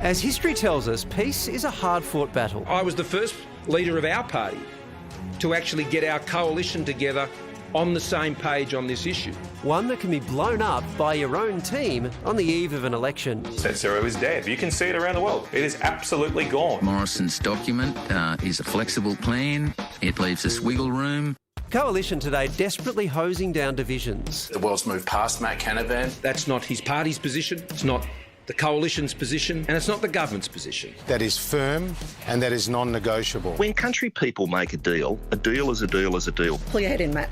As history tells us, peace is a hard-fought battle. I was the first leader of our party to actually get our coalition together on the same page on this issue. One that can be blown up by your own team on the eve of an election. Net zero is dead. You can see it around the world. It is absolutely gone. Morrison's document is a flexible plan. It leaves us wiggle room. Coalition today desperately hosing down divisions. The world's moved past Matt Canavan. That's not his party's position, it's not the coalition's position, and it's not the government's position. That is firm and that is non-negotiable. When country people make a deal is a deal is a deal. Pull your head in, Matt.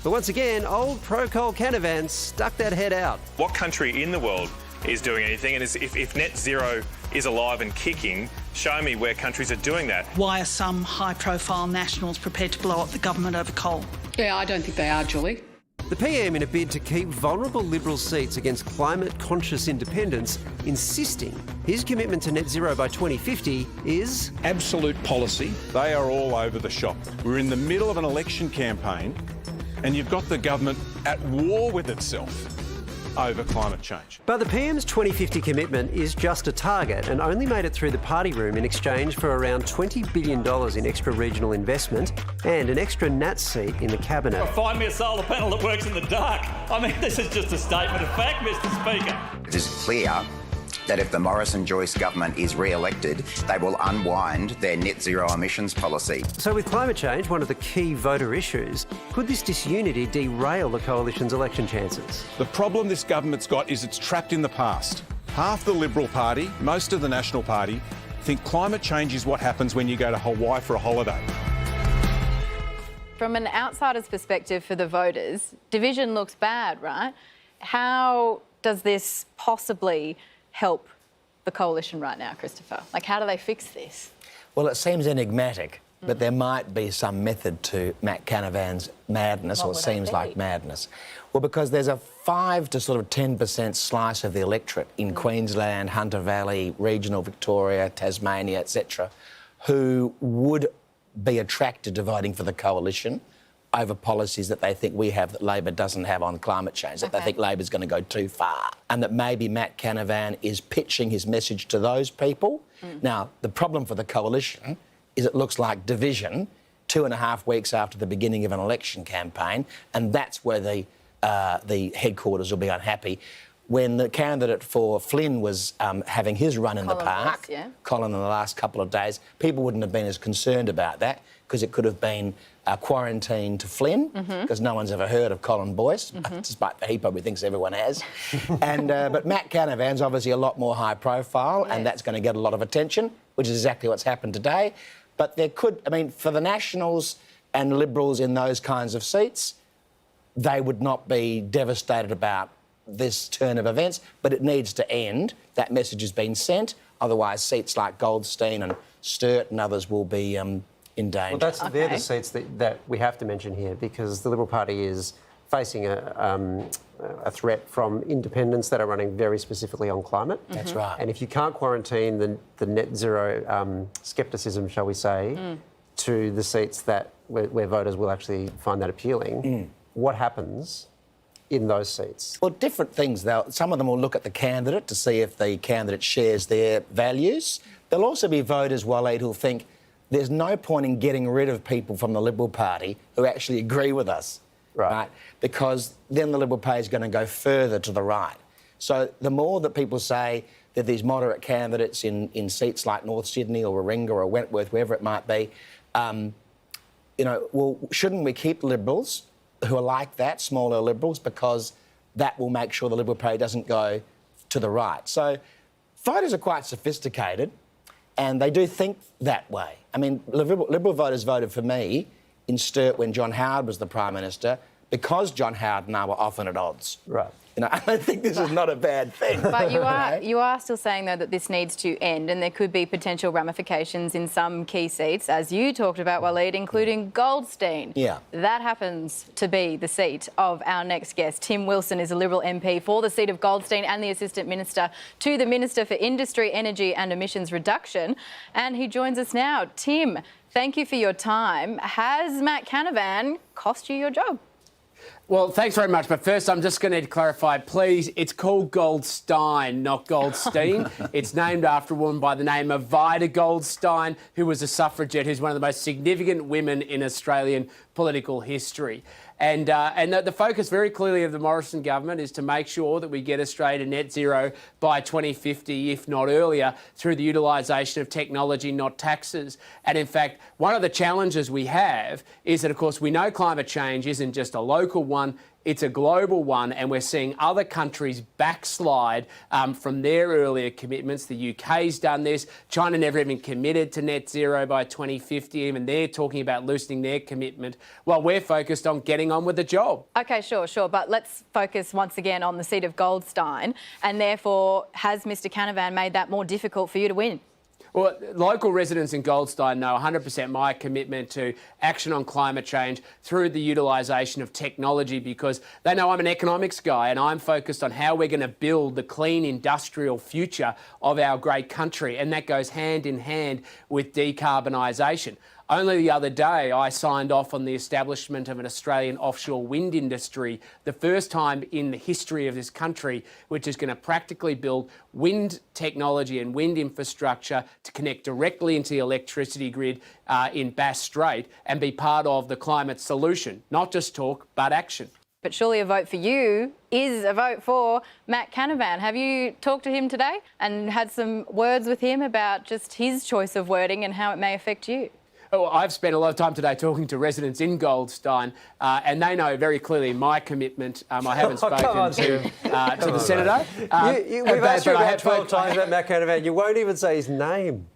But once again, old pro-coal Canavan stuck that head out. What country in the world is doing anything? And if net zero is alive and kicking, show me where countries are doing that. Why are some high-profile nationals prepared to blow up the government over coal? Yeah, I don't think they are, Julie. The PM, in a bid to keep vulnerable Liberal seats against climate-conscious independents, insisting his commitment to net zero by 2050 is Absolute policy. They are all over the shop. We're in the middle of an election campaign and you've got the government at war with itself over climate change. But the PM's 2050 commitment is just a target and only made it through the party room in exchange for around $20 billion in extra regional investment and an extra Nat seat in the cabinet. Find me a solar panel that works in the dark. I mean, this is just a statement of fact, Mr. Speaker. It is clear that if the Morrison-Joyce government is re-elected, they will unwind their net zero emissions policy. So with climate change one of the key voter issues, could this disunity derail the coalition's election chances? The problem this government's got is it's trapped in the past. Half the Liberal Party, most of the National Party, think climate change is what happens when you go to Hawaii for a holiday. From an outsider's perspective for the voters, division looks bad, right? How does this possibly help the coalition right now, Christopher? Like, how do they fix this? Well, it seems enigmatic, but there might be some method to Matt Canavan's madness, or it seems like madness. Well, because there's a 5 to sort of 10% slice of the electorate in Queensland, Hunter Valley, regional Victoria, Tasmania, etc., who would be attracted to voting for the coalition over policies that they think we have that Labor doesn't have on climate change, that they think Labor's going to go too far, and that maybe Matt Canavan is pitching his message to those people. Now, the problem for the coalition is it looks like division 2.5 weeks after the beginning of an election campaign, and that's where the headquarters will be unhappy. When the candidate for Flynn was having his run in the park, Colin, in the last couple of days, people wouldn't have been as concerned about that because it could have been quarantine to Flynn, because no one's ever heard of Colin Boyce, despite he probably thinks everyone has. And but Matt Canavan's obviously a lot more high profile, and that's going to get a lot of attention, which is exactly what's happened today. But there could, I mean, for the Nationals and Liberals in those kinds of seats, they would not be devastated about this turn of events, but it needs to end. That message has been sent. Otherwise, seats like Goldstein and Sturt and others will be in danger. Well, they're the seats that we have to mention here, because the Liberal Party is facing a threat from independents that are running very specifically on climate. That's right. And if you can't quarantine the net zero scepticism, shall we say, to the seats that where voters will actually find that appealing, what happens in those seats? Well, different things. Some of them will look at the candidate to see if the candidate shares their values. There'll also be voters, Waleed, who'll think there's no point in getting rid of people from the Liberal Party who actually agree with us, right? Because then the Liberal Party is going to go further to the right. So the more that people say that these moderate candidates in seats like North Sydney or Warringah or Wentworth, wherever it might be, you know, well, shouldn't we keep Liberals who are like that, smaller Liberals, because that will make sure the Liberal Party doesn't go to the right. So voters are quite sophisticated and they do think that way. I mean, Liberal voters voted for me in Sturt when John Howard was the Prime Minister because John Howard and I were often at odds. Right. You know, I think this is not a bad thing. But you are still saying, though, that this needs to end and there could be potential ramifications in some key seats, as you talked about, Waleed, including Goldstein. Yeah. That happens to be the seat of our next guest. Tim Wilson is a Liberal MP for the seat of Goldstein and the Assistant Minister to the Minister for Industry, Energy and Emissions Reduction. And he joins us now. Tim, thank you for your time. Has Matt Canavan cost you your job? Well, thanks very much. But first, I'm just going to clarify, please, it's called Goldstein, not Goldstein. It's named after a woman by the name of Vida Goldstein, who was a suffragette, who's one of the most significant women in Australian political history. And the focus very clearly of the Morrison government is to make sure that we get Australia to net zero by 2050, if not earlier, through the utilisation of technology, not taxes. And in fact, one of the challenges we have is that, of course, we know climate change isn't just a local one, it's a global one, and we're seeing other countries backslide from their earlier commitments. The UK's done this. China never even committed to net zero by 2050. Even they're talking about loosening their commitment while we're focused on getting on with the job. OK, sure. But let's focus once again on the seat of Goldstein. And therefore, has Mr Canavan made that more difficult for you to win? Well, local residents in Goldstein know 100% my commitment to action on climate change through the utilisation of technology, because they know I'm an economics guy and I'm focused on how we're going to build the clean industrial future of our great country, and that goes hand in hand with decarbonisation. Only the other day, I signed off on the establishment of an Australian offshore wind industry, the first time in the history of this country, which is going to practically build wind technology and wind infrastructure to connect directly into the electricity grid in Bass Strait and be part of the climate solution. Not just talk, but action. But surely a vote for you is a vote for Matt Canavan. Have you talked to him today and had some words with him about just his choice of wording and how it may affect you? Oh, I've spent a lot of time today talking to residents in Goldstein, and they know very clearly my commitment. I haven't spoken to the Senator. We've asked you about 12 times about Matt Canavan. You won't even say his name.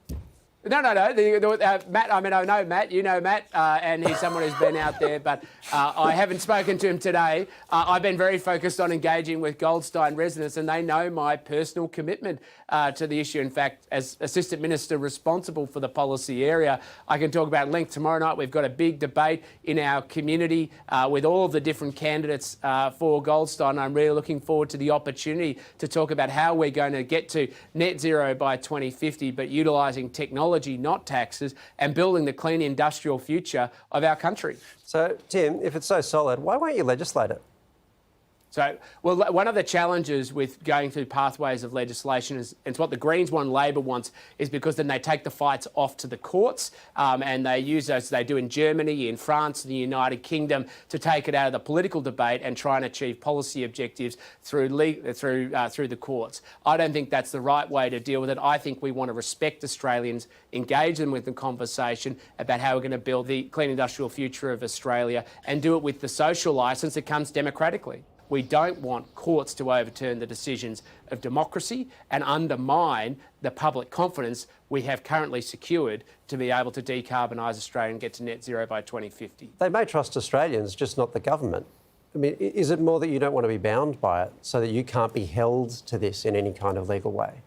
No. Matt, I know Matt, you know Matt, and he's someone who's been out there, but I haven't spoken to him today. I've been very focused on engaging with Goldstein residents, and they know my personal commitment to the issue. In fact, as Assistant Minister responsible for the policy area, I can talk about length. Tomorrow night we've got a big debate in our community with all of the different candidates for Goldstein. I'm really looking forward to the opportunity to talk about how we're going to get to net zero by 2050, but utilising technology, not taxes, and building the clean industrial future of our country. So, Tim, if it's so solid, why won't you legislate it? So, well, one of the challenges with going through pathways of legislation is, it's what the Greens want and Labor wants, is because then they take the fights off to the courts and they use those, they do in Germany, in France, in the United Kingdom, to take it out of the political debate and try and achieve policy objectives through the courts. I don't think that's the right way to deal with it. I think we want to respect Australians, engage them with the conversation about how we're going to build the clean industrial future of Australia, and do it with the social licence that comes democratically. We don't want courts to overturn the decisions of democracy and undermine the public confidence we have currently secured to be able to decarbonise Australia and get to net zero by 2050. They may trust Australians, just not the government. I mean, is it more that you don't want to be bound by it so that you can't be held to this in any kind of legal way?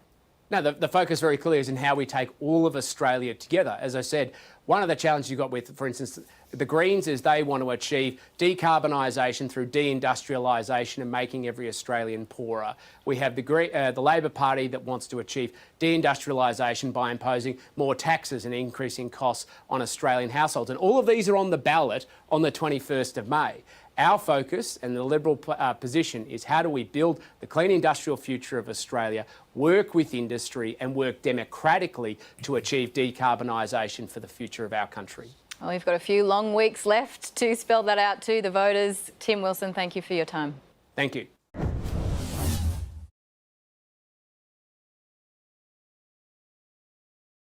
No, the focus very clearly is in how we take all of Australia together. As I said, one of the challenges you've got with, for instance, the Greens is they want to achieve decarbonisation through deindustrialisation and making every Australian poorer. We have the Labor Party that wants to achieve deindustrialisation by imposing more taxes and increasing costs on Australian households. And all of these are on the ballot on the 21st of May. Our focus and the Liberal position is how do we build the clean industrial future of Australia, work with industry and work democratically to achieve decarbonisation for the future of our country. Well, we've got a few long weeks left to spell that out to the voters. Tim Wilson, thank you for your time. Thank you.